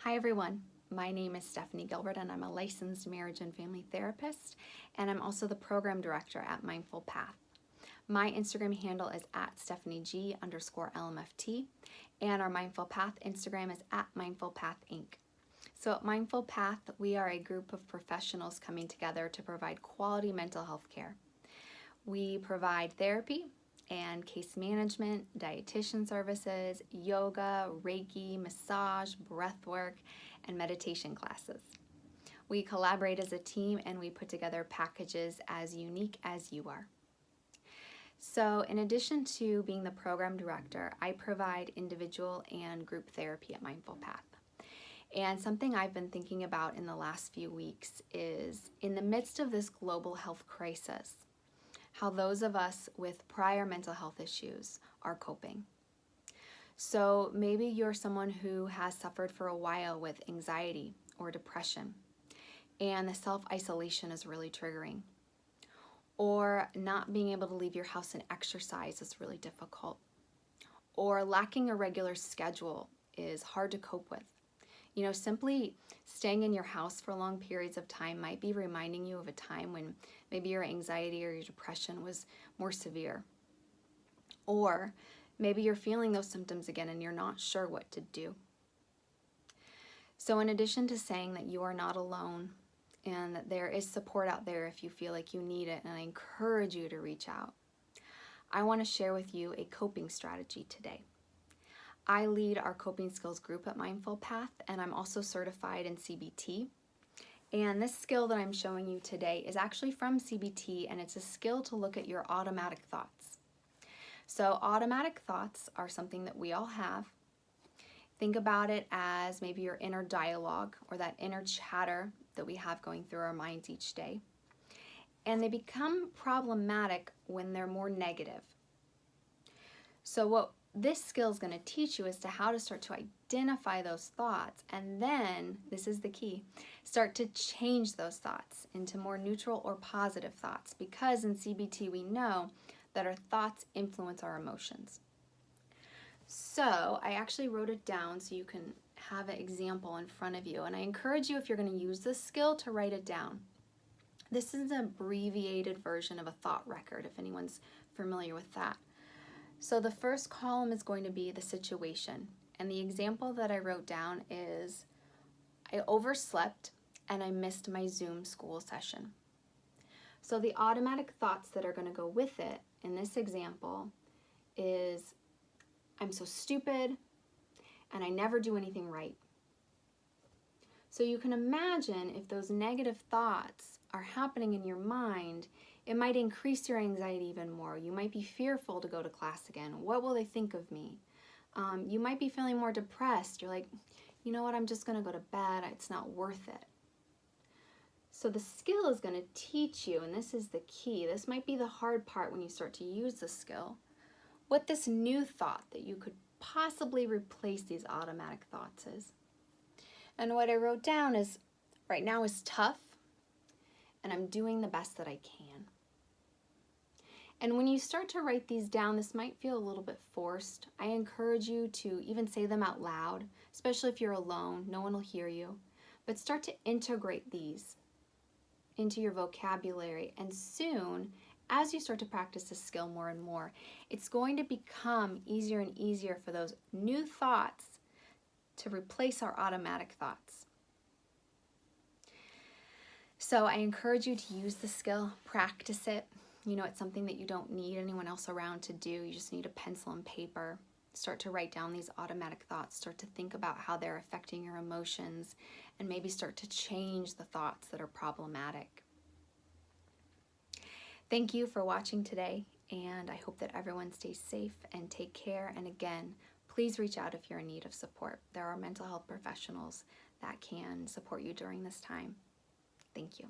Hi everyone, my name is Stephanie Gilbert and I'm a licensed marriage and family therapist, and I'm also the program director at Mindful Path. My Instagram handle is at StephanieG_LMFT, and our Mindful Path Instagram is at Mindful Path Inc. So at Mindful Path, we are a group of professionals coming together to provide quality mental health care. We provide therapy and case management, dietitian services, yoga, Reiki, massage, breath work, and meditation classes. We collaborate as a team and we put together packages as unique as you are. So in addition to being the program director, I provide individual and group therapy at Mindful Path. And something I've been thinking about in the last few weeks is, in the midst of this global health crisis, how those of us with prior mental health issues are coping. So maybe you're someone who has suffered for a while with anxiety or depression, and the self-isolation is really triggering. Or not being able to leave your house and exercise is really difficult. Or lacking a regular schedule is hard to cope with. You know, simply staying in your house for long periods of time might be reminding you of a time when maybe your anxiety or your depression was more severe. Or maybe you're feeling those symptoms again and you're not sure what to do. So in addition to saying that you are not alone and that there is support out there if you feel like you need it, and I encourage you to reach out, I want to share with you a coping strategy today. I lead our coping skills group at Mindful Path, and I'm also certified in CBT. And this skill that I'm showing you today is actually from CBT, and it's a skill to look at your automatic thoughts. So automatic thoughts are something that we all have. Think about it as maybe your inner dialogue or that inner chatter that we have going through our minds each day. And they become problematic when they're more negative. So what this skill is going to teach you as to how to start to identify those thoughts, and then, this is the key, start to change those thoughts into more neutral or positive thoughts, because in CBT we know that our thoughts influence our emotions. So I actually wrote it down so you can have an example in front of you, and I encourage you, if you're going to use this skill, to write it down. This is an abbreviated version of a thought record, if anyone's familiar with that. So the first column is going to be the situation. And the example that I wrote down is, I overslept and I missed my Zoom school session. So the automatic thoughts that are going to go with it in this example is, I'm so stupid and I never do anything right. So you can imagine if those negative thoughts are happening in your mind, it might increase your anxiety even more. You might be fearful to go to class again. What will they think of me? You might be feeling more depressed. You're like, you know what, I'm just going to go to bed. It's not worth it. So the skill is going to teach you, and this is the key. This might be the hard part when you start to use the skill. What this new thought that you could possibly replace these automatic thoughts is. And what I wrote down is, right now is tough, and I'm doing the best that I can. And when you start to write these down, this might feel a little bit forced. I encourage you to even say them out loud, especially if you're alone. No one will hear you. But start to integrate these into your vocabulary. And soon, as you start to practice this skill more and more, it's going to become easier and easier for those new thoughts to replace our automatic thoughts. So I encourage you to use the skill, practice it. You know, it's something that you don't need anyone else around to do. You just need a pencil and paper. Start to write down these automatic thoughts. Start to think about how they're affecting your emotions, and maybe start to change the thoughts that are problematic. Thank you for watching today, and I hope that everyone stays safe and take care. And again, please reach out if you're in need of support. There are mental health professionals that can support you during this time. Thank you.